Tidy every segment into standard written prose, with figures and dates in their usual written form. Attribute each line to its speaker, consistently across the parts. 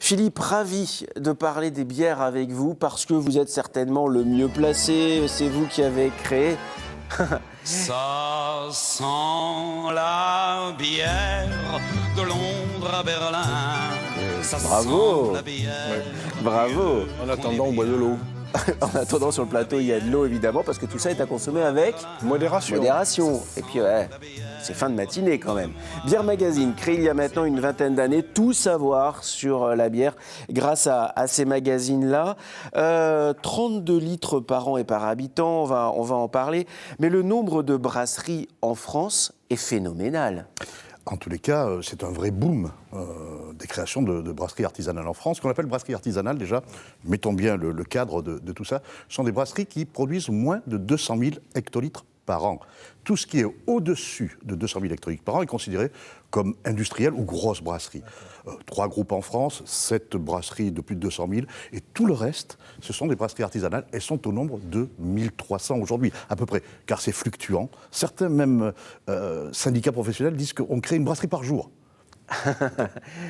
Speaker 1: Philippe, ravi de parler des bières avec vous parce que vous êtes certainement le mieux placé. C'est vous qui avez créé.
Speaker 2: Ça sent la bière de Londres à Berlin. Ça
Speaker 1: Bravo.
Speaker 2: sent la bière.
Speaker 1: Bravo.
Speaker 3: En attendant, on boit de l'eau.
Speaker 1: En attendant, sur le plateau, il y a de l'eau évidemment parce que tout ça est à consommer avec
Speaker 3: Modération.
Speaker 1: modération. Et puis, ouais, c'est fin de matinée quand même. Bière Magazine, créé il y a maintenant une vingtaine d'années, tout savoir sur la bière grâce à ces magazines-là. 32 litres par an et par habitant, on va en parler. Mais le nombre de brasseries en France est phénoménal.
Speaker 4: En tous les cas, c'est un vrai boom des créations de brasseries artisanales en France. Ce qu'on appelle brasseries artisanales, déjà, mettons bien le cadre de tout ça, ce sont des brasseries qui produisent moins de 200 000 hectolitres par an. Tout ce qui est au-dessus de 200 000 hectolitres par an est considéré comme industriel ou grosse brasserie. 3 groupes en France, 7 brasseries de plus de 200 000, et tout le reste, ce sont des brasseries artisanales. Elles sont au nombre de 1300 aujourd'hui, à peu près, car c'est fluctuant. Certains même syndicats professionnels disent qu'on crée une brasserie par jour.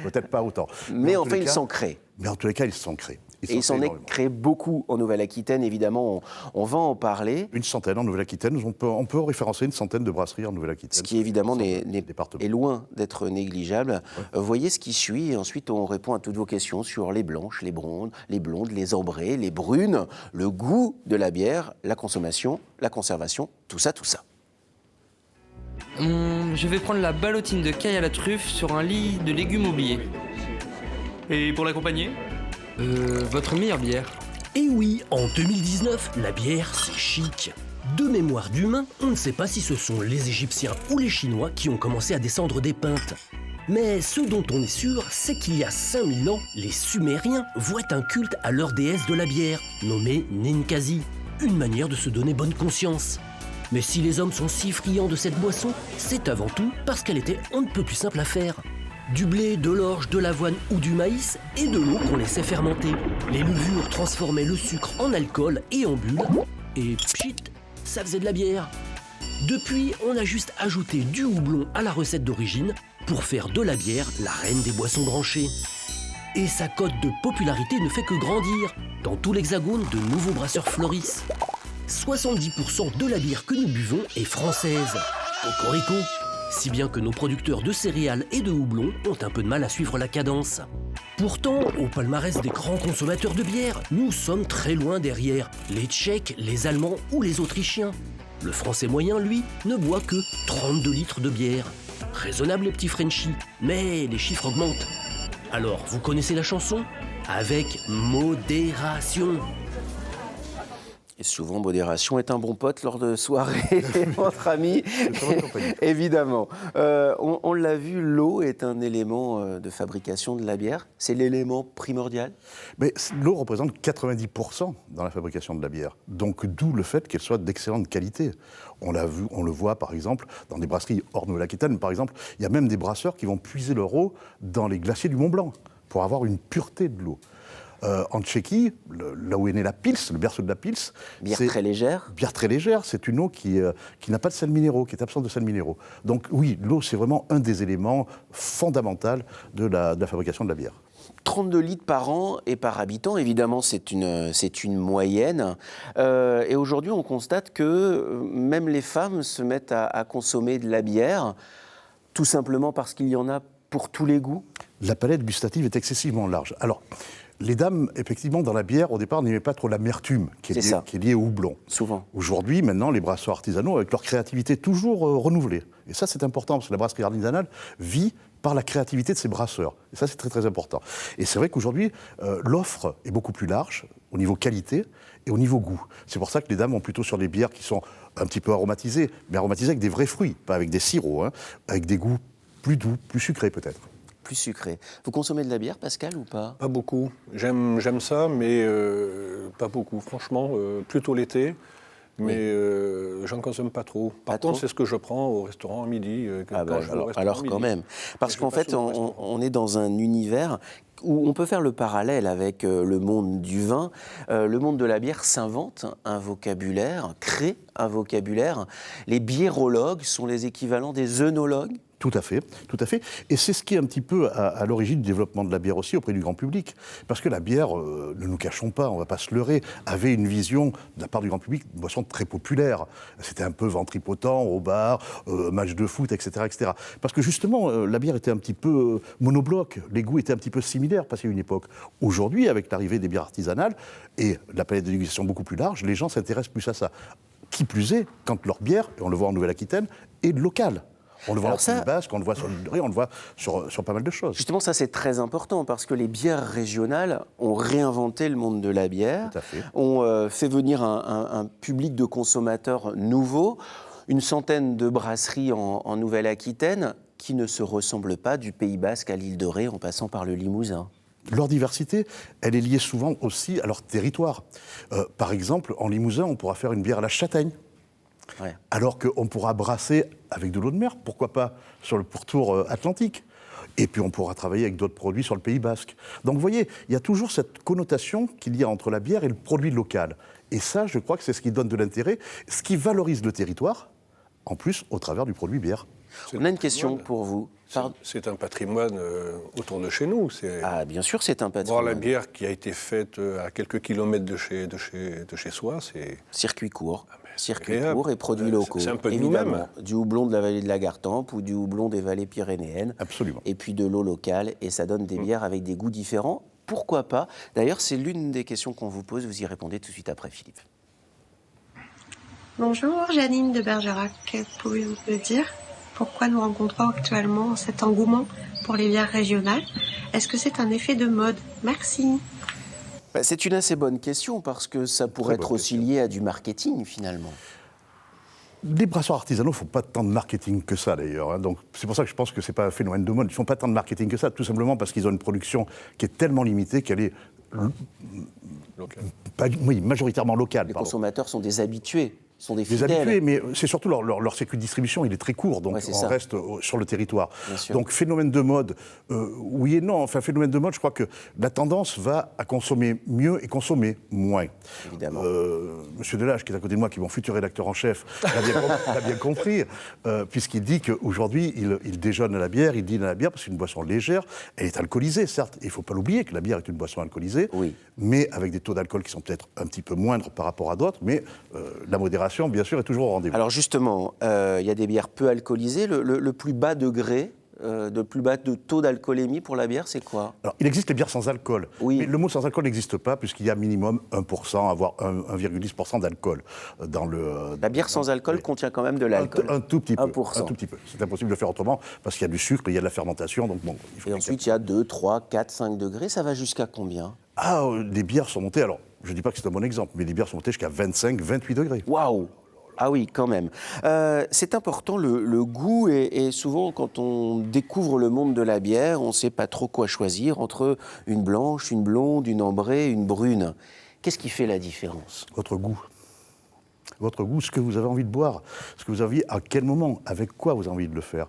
Speaker 4: Peut-être pas autant.
Speaker 1: Mais enfin, ils sont créés.
Speaker 4: Mais en tous les cas, ils sont créés.
Speaker 1: Et il s'en est créé beaucoup en Nouvelle-Aquitaine, évidemment, on va en parler.
Speaker 4: Une centaine en Nouvelle-Aquitaine, on peut référencer une centaine de brasseries en Nouvelle-Aquitaine.
Speaker 1: Ce qui évidemment est loin d'être négligeable.
Speaker 4: Ouais.
Speaker 1: Voyez ce qui suit et ensuite on répond à toutes vos questions sur les blanches, les blondes, les ambrées, les brunes, le goût de la bière, la consommation, la conservation, tout ça.
Speaker 5: Je vais prendre la ballotine de caille à la truffe sur un lit de légumes oubliés.
Speaker 6: Et pour l'accompagner ?
Speaker 5: Votre meilleure bière.
Speaker 7: Et oui, en 2019, la bière, c'est chic. De mémoire d'humain, on ne sait pas si ce sont les Égyptiens ou les Chinois qui ont commencé à descendre des pintes. Mais ce dont on est sûr, c'est qu'il y a 5000 ans, les Sumériens vouaient un culte à leur déesse de la bière, nommée Ninkasi, une manière de se donner bonne conscience. Mais si les hommes sont si friands de cette boisson, c'est avant tout parce qu'elle était on ne peut plus simple à faire. Du blé, de l'orge, de l'avoine ou du maïs et de l'eau qu'on laissait fermenter. Les levures transformaient le sucre en alcool et en bulles. Et pchit, ça faisait de la bière. Depuis, on a juste ajouté du houblon à la recette d'origine pour faire de la bière la reine des boissons branchées. Et sa cote de popularité ne fait que grandir. Dans tout l'Hexagone, de nouveaux brasseurs fleurissent. 70% de la bière que nous buvons est française. Cocorico. Si bien que nos producteurs de céréales et de houblon ont un peu de mal à suivre la cadence. Pourtant, au palmarès des grands consommateurs de bière, nous sommes très loin derrière les Tchèques, les Allemands ou les Autrichiens. Le Français moyen, lui, ne boit que 32 litres de bière. Raisonnable les petits Frenchies, mais les chiffres augmentent. Alors, vous connaissez la chanson ? Avec modération.
Speaker 1: Et souvent, modération est un bon pote lors de soirées entre amis, évidemment. On l'a vu, l'eau est un élément de fabrication de la bière. C'est l'élément primordial.
Speaker 4: Mais l'eau représente 90% dans la fabrication de la bière. Donc d'où le fait qu'elle soit d'excellente qualité. On l'a vu, on le voit par exemple dans des brasseries hors Nouvelle-Aquitaine, par exemple. Il y a même des brasseurs qui vont puiser leur eau dans les glaciers du Mont-Blanc pour avoir une pureté de l'eau. En Tchéquie, là où est née la Pils, le berceau de la Pils...
Speaker 1: Bière très légère.
Speaker 4: Bière très légère, c'est une eau qui n'a pas de sels minéraux, qui est absente de sels minéraux. Donc oui, l'eau, c'est vraiment un des éléments fondamentaux de la fabrication de la bière.
Speaker 1: 32 litres par an et par habitant, évidemment, c'est une moyenne. Et aujourd'hui, on constate que même les femmes se mettent à consommer de la bière, tout simplement parce qu'il y en a pour tous les goûts.
Speaker 4: La palette gustative est excessivement large. Alors, les dames, effectivement, dans la bière, au départ, n'aimaient pas trop l'amertume qui est liée au houblon.
Speaker 1: Souvent.
Speaker 4: Aujourd'hui, maintenant, les brasseurs artisanaux, avec leur créativité toujours renouvelée. Et ça, c'est important, parce que la brasserie artisanale vit par la créativité de ses brasseurs. Et ça, c'est très, très important. Et c'est vrai qu'aujourd'hui, l'offre est beaucoup plus large au niveau qualité et au niveau goût. C'est pour ça que les dames vont plutôt sur des bières qui sont un petit peu aromatisées, mais aromatisées avec des vrais fruits, pas avec des sirops, hein, avec des goûts plus doux, plus sucrés peut-être.
Speaker 1: Plus sucré. Vous consommez de la bière, Pascal, ou pas ?
Speaker 3: Pas beaucoup. J'aime ça, mais pas beaucoup. Franchement, plutôt l'été. Mais j'en consomme pas trop. Par contre, c'est ce que je prends au restaurant à midi.
Speaker 1: Alors quand même. Parce qu'en fait, on est dans un univers où on peut faire le parallèle avec le monde du vin. Le monde de la bière s'invente un vocabulaire, crée un vocabulaire. Les biérologues sont les équivalents des œnologues.
Speaker 4: Tout à fait, tout à fait. Et c'est ce qui est un petit peu à l'origine du développement de la bière aussi auprès du grand public. Parce que la bière, ne nous cachons pas, on ne va pas se leurrer, avait une vision de la part du grand public, une boisson très populaire. C'était un peu ventripotent au bar, match de foot, etc., etc. Parce que justement, la bière était un petit peu monobloc, les goûts étaient un petit peu similaires passé une époque. Aujourd'hui, avec l'arrivée des bières artisanales et la palette de dégustation beaucoup plus large, les gens s'intéressent plus à ça. Qui plus est, quand leur bière, et on le voit en Nouvelle-Aquitaine, est locale. On le voit en Pays Basque, on le voit sur l'île de Ré, on le voit sur pas mal de choses.
Speaker 1: Justement, ça c'est très important parce que les bières régionales ont réinventé le monde de la bière,
Speaker 4: Tout à fait.
Speaker 1: ont fait venir un public de consommateurs nouveaux, une centaine de brasseries en Nouvelle-Aquitaine qui ne se ressemblent pas du Pays Basque à l'île de Ré en passant par le Limousin.
Speaker 4: Leur diversité, elle est liée souvent aussi à leur territoire. Par exemple, en Limousin, on pourra faire une bière à la châtaigne.
Speaker 1: Ouais.
Speaker 4: Alors qu'on pourra brasser avec de l'eau de mer, pourquoi pas, sur le pourtour atlantique. Et puis on pourra travailler avec d'autres produits sur le Pays Basque. Donc vous voyez, il y a toujours cette connotation qu'il y a entre la bière et le produit local. Et ça, je crois que c'est ce qui donne de l'intérêt, ce qui valorise le territoire, en plus au travers du produit bière.
Speaker 1: On a une question pour vous.
Speaker 3: C'est un patrimoine autour de chez nous.
Speaker 1: Ah, bien sûr, c'est un patrimoine.
Speaker 3: Voir la bière qui a été faite à quelques kilomètres de chez soi, c'est...
Speaker 1: Circuit court. Circuit
Speaker 3: agréable.
Speaker 1: Court et produits locaux.
Speaker 3: C'est un peu de
Speaker 1: évidemment.
Speaker 3: nous-mêmes.
Speaker 1: Du houblon de la vallée de la Gartempe ou du houblon des vallées pyrénéennes.
Speaker 4: Absolument.
Speaker 1: Et puis de l'eau locale. Et ça donne des bières avec des goûts différents. Pourquoi pas? D'ailleurs, c'est l'une des questions qu'on vous pose. Vous y répondez tout de suite après, Philippe.
Speaker 8: Bonjour, Janine de Bergerac. Pouvez-vous me dire pourquoi nous rencontrons actuellement cet engouement pour les bières régionales? Est-ce que c'est un effet de mode? Merci.
Speaker 1: C'est une assez bonne question parce que ça pourrait être aussi lié à du marketing finalement.
Speaker 4: Les brasseurs artisanaux ne font pas tant de marketing que ça d'ailleurs. Hein. Donc c'est pour ça que je pense que ce n'est pas un phénomène de mode. Ils ne font pas tant de marketing que ça, tout simplement parce qu'ils ont une production qui est tellement limitée qu'elle est majoritairement locale.
Speaker 1: Les consommateurs sont des habitués. Sont des
Speaker 4: fidèles. Des habitués, mais c'est surtout leur circuit de distribution, il est très court, donc on reste sur le territoire. Donc phénomène de mode, oui et non. Enfin, phénomène de mode, je crois que la tendance va à consommer mieux et consommer moins.
Speaker 1: Évidemment.
Speaker 4: Monsieur Delage, qui est à côté de moi, qui est mon futur rédacteur en chef, l'a bien compris, puisqu'il dit qu'aujourd'hui, il déjeune à la bière, il dîne à la bière, parce que c'est une boisson légère, elle est alcoolisée, certes. Il ne faut pas l'oublier que la bière est une boisson alcoolisée, mais avec des taux d'alcool qui sont peut-être un petit peu moindres par rapport à d'autres, mais la modération, bien sûr, est toujours au rendez-vous.
Speaker 1: Alors justement, il y a des bières peu alcoolisées. Le plus bas degré, le plus bas de taux d'alcoolémie pour la bière, c'est quoi?
Speaker 4: Alors, il existe les bières sans alcool.
Speaker 1: Oui.
Speaker 4: Mais le mot sans alcool n'existe pas, puisqu'il y a minimum 1%, voire 1,10% d'alcool dans le...
Speaker 1: La bière sans alcool contient quand même de l'alcool.
Speaker 4: Un tout petit peu.
Speaker 1: 1%.
Speaker 4: Un tout petit peu. C'est impossible de le faire autrement, parce qu'il y a du sucre, il y a de la fermentation, donc bon...
Speaker 1: Et ensuite, il y a 2, 3, 4, 5 degrés. Ça va jusqu'à combien?
Speaker 4: Ah, les bières sont montées, alors, je ne dis pas que c'est un bon exemple, mais les bières sont montées jusqu'à 25, 28 degrés.
Speaker 1: Waouh! Ah oui, quand même. C'est important, le goût, et souvent, quand on découvre le monde de la bière, on ne sait pas trop quoi choisir entre une blanche, une blonde, une ambrée, une brune. Qu'est-ce qui fait la différence?
Speaker 4: Votre goût. Votre goût, ce que vous avez envie de boire, ce que vous avez envie, à quel moment, avec quoi vous avez envie de le faire.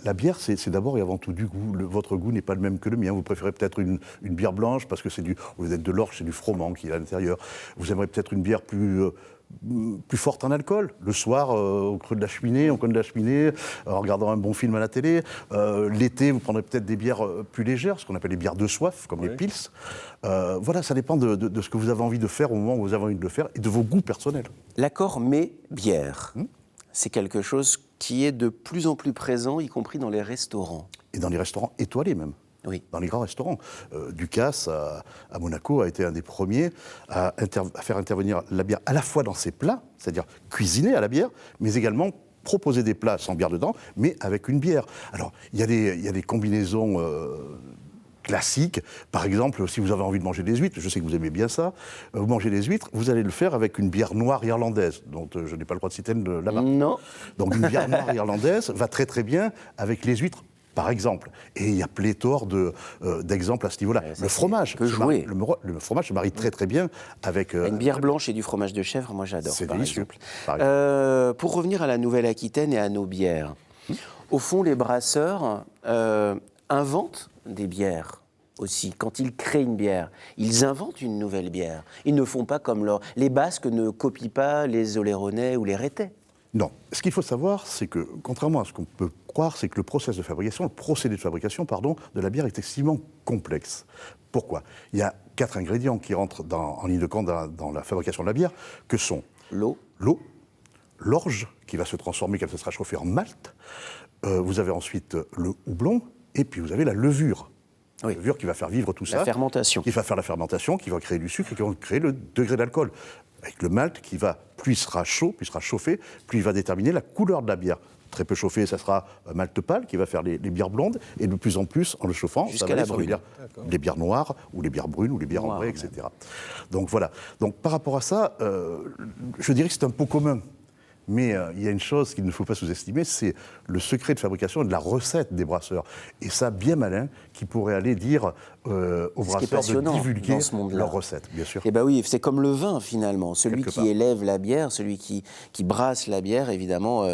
Speaker 4: La bière, c'est d'abord et avant tout du goût. Votre goût n'est pas le même que le mien. Vous préférez peut-être une bière blanche parce que vous êtes de l'orge, c'est du froment qui est à l'intérieur. Vous aimeriez peut-être une bière plus forte en alcool, le soir au coin de la cheminée, en regardant un bon film à la télé. L'été, vous prendrez peut-être des bières plus légères, ce qu'on appelle les bières de soif, comme les pils. Voilà, ça dépend de ce que vous avez envie de faire au moment où vous avez envie de le faire et de vos goûts personnels.
Speaker 1: L'accord mets-bière, c'est quelque chose qui est de plus en plus présent, y compris dans les restaurants.
Speaker 4: Et dans les restaurants étoilés même.
Speaker 1: Oui.
Speaker 4: Dans les grands restaurants. Ducasse, à Monaco, a été un des premiers à faire intervenir la bière à la fois dans ses plats, c'est-à-dire cuisiner à la bière, mais également proposer des plats sans bière dedans, mais avec une bière. Alors, il y a des combinaisons classiques. Par exemple, si vous avez envie de manger des huîtres, je sais que vous aimez bien ça, vous mangez des huîtres, vous allez le faire avec une bière noire irlandaise, dont je n'ai pas le droit de citer la marque.
Speaker 1: Non.
Speaker 4: Donc une bière noire irlandaise va très très bien avec les huîtres, par exemple. Et il y a pléthore d'exemples à ce niveau-là. Le fromage, le fromage se marie très très bien avec...
Speaker 1: Une bière blanche et du fromage de chèvre, moi j'adore.
Speaker 4: C'est
Speaker 1: par
Speaker 4: délicieux.
Speaker 1: exemple. Pour revenir à la Nouvelle-Aquitaine et à nos bières, au fond, les brasseurs inventent des bières aussi. Quand ils créent une bière, ils inventent une nouvelle bière. Ils ne font pas comme les Basques ne copient pas les Oléronais ou les Rétais.
Speaker 4: Non. Ce qu'il faut savoir, c'est que, contrairement à ce qu'on peut croire, c'est que le procédé de fabrication, de la bière est extrêmement complexe. Pourquoi ? Il y a 4 ingrédients qui rentrent en ligne de compte dans la fabrication de la bière, que sont
Speaker 1: L'eau,
Speaker 4: l'orge, qui va se transformer quand elle sera chauffée en malt. Vous avez ensuite le houblon, et puis vous avez la levure.
Speaker 1: Oui.
Speaker 4: La levure qui va faire vivre tout ça.
Speaker 1: la fermentation.
Speaker 4: Qui va faire la fermentation, qui va créer du sucre et qui va créer le degré d'alcool. Avec le malt qui va, plus il sera chaud, plus il sera chauffé, plus il va déterminer la couleur de la bière. Très peu chauffé, ça sera un malt pâle qui va faire les bières blondes, et de plus en plus, en le chauffant, ça
Speaker 1: Jusqu'à
Speaker 4: va
Speaker 1: la
Speaker 4: aller sur les bières noires, ou les bières brunes, ou les bières ambrées, etc. Donc voilà. Donc par rapport à ça, je dirais que c'est un pot commun. Mais il y a une chose qu'il ne faut pas sous-estimer, c'est le secret de fabrication et de la recette des brasseurs. Et ça, bien malin, qui pourrait aller dire aux brasseurs de divulguer leurs recettes, bien sûr.
Speaker 1: Eh bien oui, c'est comme le vin finalement. Celui
Speaker 4: Quelque
Speaker 1: qui
Speaker 4: part.
Speaker 1: élève la bière, celui qui brasse la bière, évidemment,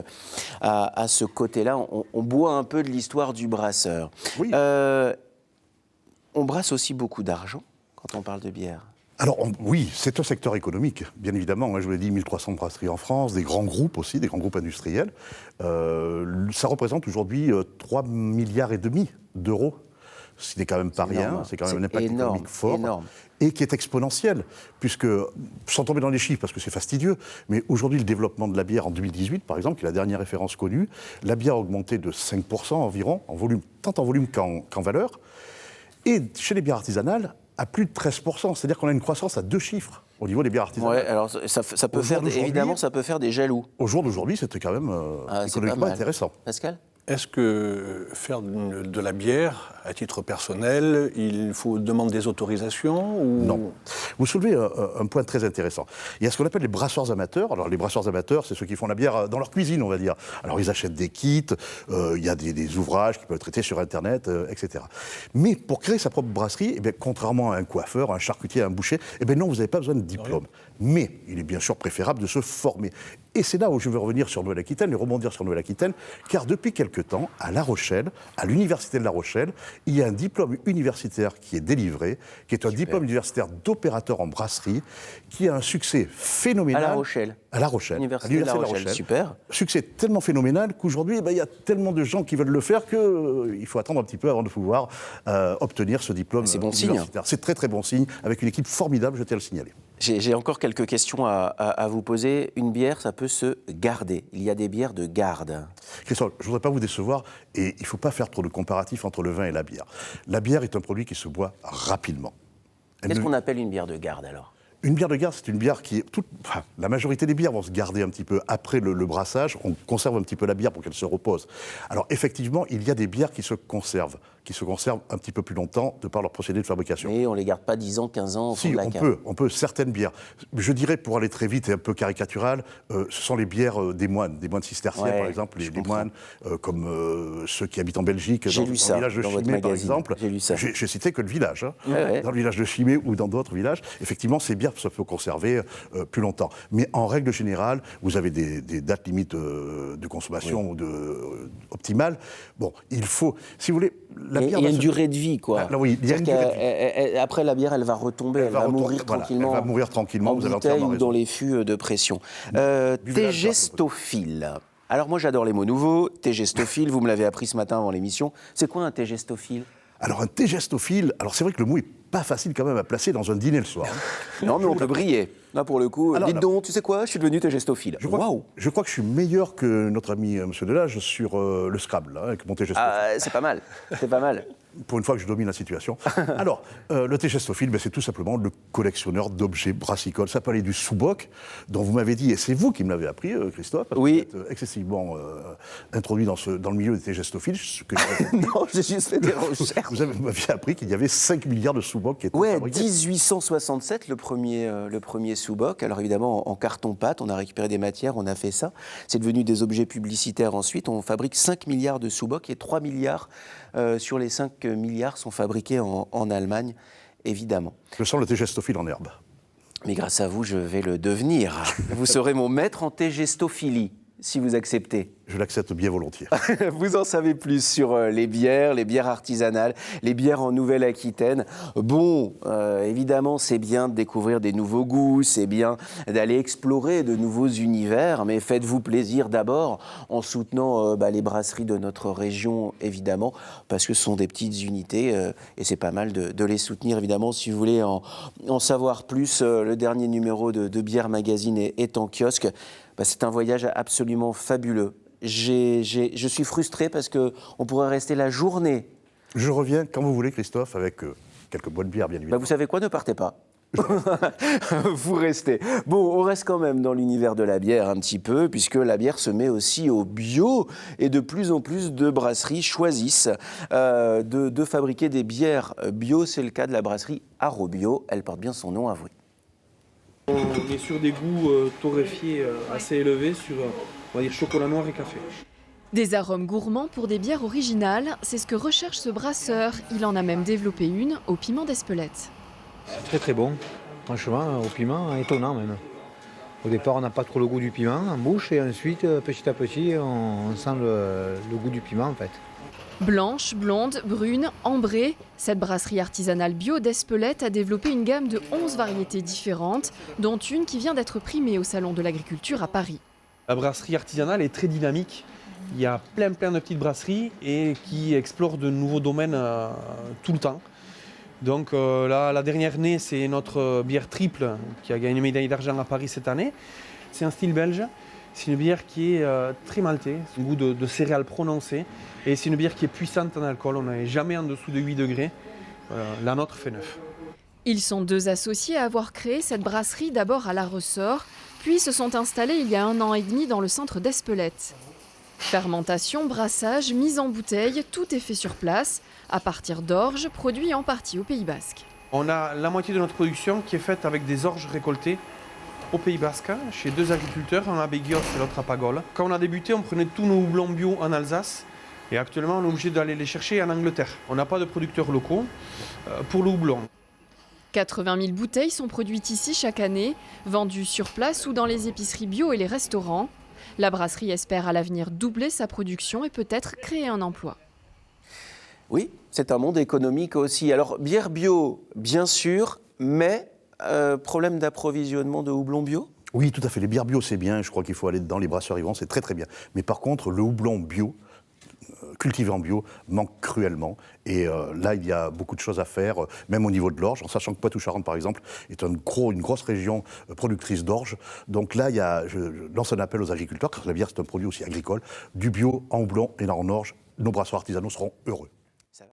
Speaker 1: à ce côté-là, on boit un peu de l'histoire du brasseur.
Speaker 4: Oui.
Speaker 1: On brasse aussi beaucoup d'argent quand on parle de bière.
Speaker 4: Alors oui, c'est un secteur économique, bien évidemment. Je vous l'ai dit, 1300 brasseries en France, des grands groupes aussi, des grands groupes industriels. Ça représente aujourd'hui 3,5 milliards d'euros. Ce n'est quand même pas rien, c'est quand même un impact économique fort. Et qui est exponentiel, puisque, sans tomber dans les chiffres, parce que c'est fastidieux, mais aujourd'hui, le développement de la bière en 2018, par exemple, qui est la dernière référence connue, la bière a augmenté de 5% environ, en volume, tant en volume qu'en valeur. Et chez les bières artisanales, à plus de 13%. C'est-à-dire qu'on a une croissance à 2 chiffres au niveau des bières artisanales.
Speaker 1: Ouais, alors ça peut faire, évidemment, ça peut faire des jaloux.
Speaker 4: Au jour d'aujourd'hui, c'était quand même économiquement intéressant.
Speaker 1: Pascal ?
Speaker 3: Est-ce que faire de la bière, à titre personnel, il faut demander des autorisations ou...
Speaker 4: Non. Vous soulevez un point très intéressant. Il y a ce qu'on appelle les brasseurs amateurs. Alors les brasseurs amateurs, c'est ceux qui font la bière dans leur cuisine, on va dire. Alors ils achètent des kits, il y a des ouvrages qui peuvent être traités sur Internet, etc. Mais pour créer sa propre brasserie, eh bien, contrairement à un coiffeur, un charcutier, un boucher, eh bien non, vous n'avez pas besoin de diplôme. Mais il est bien sûr préférable de se former. Et c'est là où je veux revenir sur Nouvelle-Aquitaine et rebondir sur Nouvelle-Aquitaine, car depuis quelque temps, à La Rochelle, à l'université de La Rochelle, il y a un diplôme universitaire qui est délivré, qui est un diplôme universitaire d'opérateur en brasserie, qui a un succès phénoménal.
Speaker 1: À La Rochelle.
Speaker 4: À La Rochelle.
Speaker 1: Université de La Rochelle, super.
Speaker 4: Succès tellement phénoménal qu'aujourd'hui, il y a tellement de gens qui veulent le faire qu'il faut attendre un petit peu avant de pouvoir obtenir ce diplôme universitaire. C'est très très bon signe, avec une équipe formidable, je tiens à le signaler.
Speaker 1: J'ai encore quelques questions à vous poser. Une bière, ça peut se garder. Il y a des bières de garde.
Speaker 4: Christophe, je ne voudrais pas vous décevoir, et il ne faut pas faire trop de comparatifs entre le vin et la bière. La bière est un produit qui se boit rapidement.
Speaker 1: Qu'est-ce qu'on appelle une bière de garde, alors ?
Speaker 4: Une bière de garde, c'est une bière qui est... la majorité des bières vont se garder un petit peu après le brassage. On conserve un petit peu la bière pour qu'elle se repose. Alors, effectivement, il y a des bières qui se conservent un petit peu plus longtemps de par leur procédé de fabrication.
Speaker 1: Mais on ne les garde pas 10 ans, 15 ans au fond de la cave.
Speaker 4: On peut, certaines bières. Je dirais, pour aller très vite et un peu caricatural, ce sont les bières des moines cisterciens, par exemple, les moines, comme ceux qui habitent en Belgique, dans le village de Chimay, par exemple. J'ai cité que le village. Dans le village de Chimay ou dans d'autres villages, effectivement, ces bières se peuvent conserver plus longtemps. Mais en règle générale, vous avez des dates limites de consommation optimales. Bon, il faut, si vous voulez...
Speaker 1: Il y a une durée de vie, quoi.
Speaker 4: Oui, il y a une durée de vie.
Speaker 1: Après, la bière, elle va retomber, elle va mourir tranquillement.
Speaker 4: Elle va mourir tranquillement,
Speaker 1: vous avez entièrement raison. Ou dans les fûts de pression. Tégestophile. Alors moi, j'adore les mots nouveaux. Tégestophile, vous me l'avez appris ce matin avant l'émission. C'est quoi un tégestophile ?
Speaker 4: Alors un tégestophile, c'est vrai que le mot est pas facile quand même à placer dans un dîner le soir.
Speaker 1: Non, mais on peut briller. Là, pour le coup, dites donc, tu sais quoi, je suis devenu tégestophile. Je
Speaker 4: crois que je suis meilleur que notre ami M. Delage sur le Scrabble, avec mon tégestophile.
Speaker 1: C'est pas mal, c'est pas mal.
Speaker 4: Pour une fois que je domine la situation. Alors, le tégestophile, c'est tout simplement le collectionneur d'objets brassicoles. Ça peut aller du sous-boc, dont vous m'avez dit, et c'est vous qui me l'avez appris, Christophe, parce que vous êtes excessivement introduit dans le milieu des tégestophiles.
Speaker 1: Non, j'ai juste fait des recherches.
Speaker 4: Vous m'aviez appris qu'il y avait 5 milliards de sous-bocs qui étaient fabriqués.
Speaker 1: 1867, le premier sous-boc. Alors évidemment, en carton-pâte, on a récupéré des matières, on a fait ça. C'est devenu des objets publicitaires ensuite. On fabrique 5 milliards de sous-bocs et 3 milliards sur les 5 milliards sont fabriqués en Allemagne, évidemment.
Speaker 4: Je sens le tégestophile en herbe.
Speaker 1: Mais grâce à vous, je vais le devenir. Vous serez mon maître en tégestophilie, si vous acceptez.
Speaker 4: Je l'accepte bien volontiers.
Speaker 1: Vous en savez plus sur les bières artisanales, les bières en Nouvelle-Aquitaine. Bon, évidemment, c'est bien de découvrir des nouveaux goûts, c'est bien d'aller explorer de nouveaux univers, mais faites-vous plaisir d'abord en soutenant les brasseries de notre région, évidemment, parce que ce sont des petites unités et c'est pas mal de les soutenir, évidemment. Si vous voulez en savoir plus, le dernier numéro de Bière Magazine est en kiosque. C'est un voyage absolument fabuleux. Je suis frustré parce qu'on pourrait rester la journée.
Speaker 4: Je reviens quand vous voulez, Christophe, avec quelques bonnes bières, bien évidemment.
Speaker 1: Vous savez quoi, ne partez pas. Vous restez. Bon, on reste quand même dans l'univers de la bière un petit peu, puisque la bière se met aussi au bio, et de plus en plus de brasseries choisissent de fabriquer des bières bio. C'est le cas de la brasserie Arobio. Elle porte bien son nom, avouez.
Speaker 9: On est sur des goûts torréfiés assez élevés, sur on va dire chocolat noir et café.
Speaker 10: Des arômes gourmands pour des bières originales, c'est ce que recherche ce brasseur. Il en a même développé une au piment d'Espelette.
Speaker 11: C'est très très bon, franchement, au piment, étonnant même. Au départ, on n'a pas trop le goût du piment en bouche et ensuite, petit à petit, on sent le goût du piment en fait.
Speaker 10: Blanche, blonde, brune, ambrée, cette brasserie artisanale bio d'Espelette a développé une gamme de 11 variétés différentes, dont une qui vient d'être primée au Salon de l'Agriculture à Paris.
Speaker 9: La brasserie artisanale est très dynamique. Il y a plein de petites brasseries et qui explorent de nouveaux domaines tout le temps. Donc là, la dernière née, c'est notre bière triple qui a gagné une médaille d'argent à Paris cette année. C'est un style belge. C'est une bière qui est très maltée, un goût de céréales prononcé. Et c'est une bière qui est puissante en alcool. On n'est jamais en dessous de 8 degrés. La nôtre fait 9.
Speaker 10: Ils sont deux associés à avoir créé cette brasserie d'abord à La Ressort, puis se sont installés il y a 1 an et demi dans le centre d'Espelette. Fermentation, brassage, mise en bouteille, tout est fait sur place, à partir d'orge, produits en partie au Pays Basque.
Speaker 9: On a la moitié de notre production qui est faite avec des orges récoltées au Pays Basque, chez 2 agriculteurs, un à Béguios et l'autre à Pagol. Quand on a débuté, on prenait tous nos houblons bio en Alsace, et actuellement on est obligé d'aller les chercher en Angleterre. On n'a pas de producteurs locaux pour le houblon.
Speaker 10: 80 000 bouteilles sont produites ici chaque année, vendues sur place ou dans les épiceries bio et les restaurants. La brasserie espère à l'avenir doubler sa production et peut-être créer un emploi.
Speaker 1: Oui, c'est un monde économique aussi. Alors, bière bio, bien sûr, mais problème d'approvisionnement de houblon bio ?
Speaker 4: Oui, tout à fait. Les bières bio, c'est bien. Je crois qu'il faut aller dedans. Les brasseurs y vont, c'est très très bien. Mais par contre, le houblon bio, cultivé en bio, manque cruellement. Et là, il y a beaucoup de choses à faire, même au niveau de l'orge, en sachant que Poitou-Charentes, par exemple, est une grosse région productrice d'orge. Donc là, je lance un appel aux agriculteurs, car la bière, c'est un produit aussi agricole, du bio en houblon et en orge. Nos brasseurs artisanaux seront heureux.